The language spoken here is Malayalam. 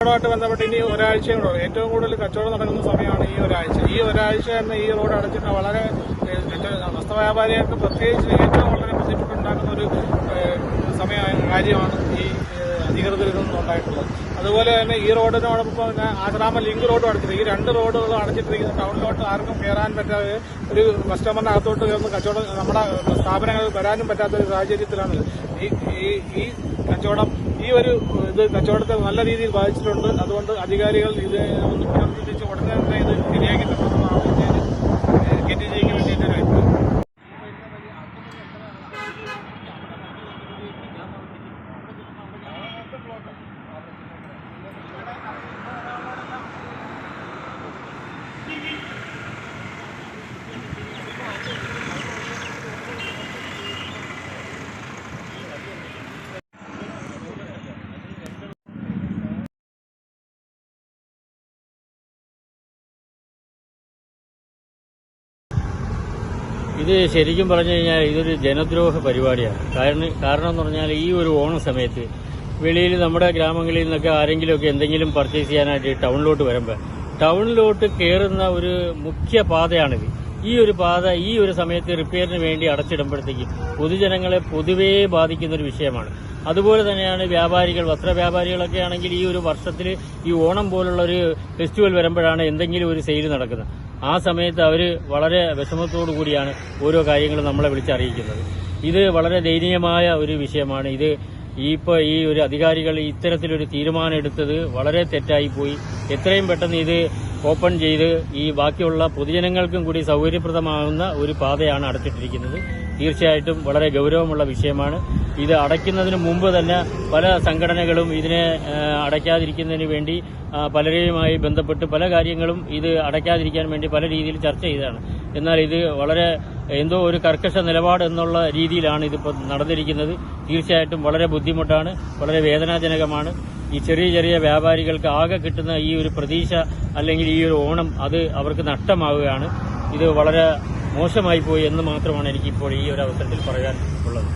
കച്ചവടമായിട്ട് ബന്ധപ്പെട്ട് ഇനി ഒരാഴ്ചയും കൂടെ ഏറ്റവും കൂടുതൽ കച്ചവടം നടക്കുന്ന സമയമാണ് ഈ ഒരാഴ്ച തന്നെ ഈ റോഡ് അടച്ചിട്ട് വളരെ വസ്ത്രവ്യാപാരികൾക്ക് പ്രത്യേകിച്ച് ഏറ്റവും വളരെ ബുദ്ധിമുട്ടുണ്ടാക്കുന്ന ഒരു കാര്യമാണ് ഈ അധികൃതരിൽ നിന്നുണ്ടായിട്ടുള്ളത്. അതുപോലെ തന്നെ ഈ റോഡിനോടൊപ്പം തന്നെ ആശ്രാമ ലിങ്ക് റോഡും അടച്ചിട്ട് ഈ 2 റോഡുകളും അടച്ചിട്ടിരിക്കുന്ന ടൗണിലോട്ട് ആർക്കും കയറാൻ പറ്റാതെ ഒരു കസ്റ്റമറിന് അകത്തോട്ട് കയറുന്ന കച്ചവടം നമ്മുടെ സ്ഥാപനങ്ങളിൽ വരാനും പറ്റാത്തൊരു സാഹചര്യത്തിലാണ് ഈ കച്ചവടം കച്ചവടത്തെ നല്ല രീതിയിൽ ബാധിച്ചിട്ടുണ്ട്. അതുകൊണ്ട് അധികാരികൾ ഇത് ഒന്ന് പുനർചിന്തിച്ച് ഉടനെ തന്നെ ഇത് ശരിയാക്കി തരണമെന്നാണ് KTJക്ക് വേണ്ടിയിട്ട് ഒരു അഭിപ്രായം. ഇത് ശരിക്കും പറഞ്ഞു കഴിഞ്ഞാൽ ഇതൊരു ജനദ്രോഹ പരിപാടിയാണ്. കാരണം എന്ന് പറഞ്ഞാൽ ഈ ഒരു ഓണ സമയത്ത് വെളിയിൽ നമ്മുടെ ഗ്രാമങ്ങളിൽ നിന്നൊക്കെ ആരെങ്കിലുമൊക്കെ എന്തെങ്കിലും പർച്ചേസ് ചെയ്യാനായിട്ട് ടൗണിലോട്ട് വരുമ്പോൾ ടൗണിലോട്ട് കയറുന്ന ഒരു മുഖ്യ പാതയാണിത്. ഈ ഒരു പാത ഈ ഒരു സമയത്ത് റിപ്പയറിന് വേണ്ടി അടച്ചിടുമ്പോഴത്തേക്ക് പൊതുജനങ്ങളെ പൊതുവേ ബാധിക്കുന്ന ഒരു വിഷയമാണ്. അതുപോലെ തന്നെയാണ് വ്യാപാരികൾ, വസ്ത്രവ്യാപാരികളൊക്കെ ആണെങ്കിൽ ഈ ഒരു വർഷത്തിൽ ഈ ഓണം പോലുള്ള ഒരു ഫെസ്റ്റിവൽ വരുമ്പോഴാണ് എന്തെങ്കിലും ഒരു സെയിൽ നടക്കുന്നത്. ആ സമയത്ത് അവർ വളരെ വിഷമത്തോടു കൂടിയാണ് ഓരോ കാര്യങ്ങളും നമ്മളെ വിളിച്ചറിയിക്കുന്നത്. ഇത് വളരെ ദയനീയമായ ഒരു വിഷയമാണ്. ഇപ്പോൾ ഈ ഒരു അധികാരികൾ ഇത്തരത്തിലൊരു തീരുമാനം എടുത്തത് വളരെ തെറ്റായിപ്പോയി. എത്രയും പെട്ടെന്ന് ഇത് ഓപ്പൺ ചെയ്ത് ഈ ബാക്കിയുള്ള പൊതുജനങ്ങൾക്കും കൂടി സൗകര്യപ്രദമാകുന്ന ഒരു പാതയാണ് അടച്ചിട്ടിരിക്കുന്നത്. തീർച്ചയായിട്ടും വളരെ ഗൌരവമുള്ള വിഷയമാണ്. ഇത് അടയ്ക്കുന്നതിന് മുമ്പ് തന്നെ പല സംഘടനകളും ഇതിനെ അടയ്ക്കാതിരിക്കുന്നതിന് വേണ്ടി പലരെയുമായി ബന്ധപ്പെട്ട് പല കാര്യങ്ങളും ഇത് അടയ്ക്കാതിരിക്കാൻ വേണ്ടി പല രീതിയിൽ ചർച്ച ചെയ്തതാണ്. എന്നാൽ ഇത് വളരെ എന്തോ ഒരു കർക്കശ നിലപാട് എന്നുള്ള രീതിയിലാണ് ഇതിപ്പോൾ നടന്നിരിക്കുന്നത്. തീർച്ചയായിട്ടും വളരെ ബുദ്ധിമുട്ടാണ്, വളരെ വേദനാജനകമാണ്. ഈ ചെറിയ ചെറിയ വ്യാപാരികൾക്ക് ആകെ കിട്ടുന്ന ഈ ഒരു പ്രതീക്ഷ അല്ലെങ്കിൽ ഈ ഒരു ഓണം അത് അവർക്ക് നഷ്ടമാവുകയാണ്. ഇത് വളരെ മോശമായി പോയി എന്ന് മാത്രമാണ് എനിക്കിപ്പോൾ ഈ ഒരു അവസരത്തിൽ പറയാൻ ഉള്ളത്.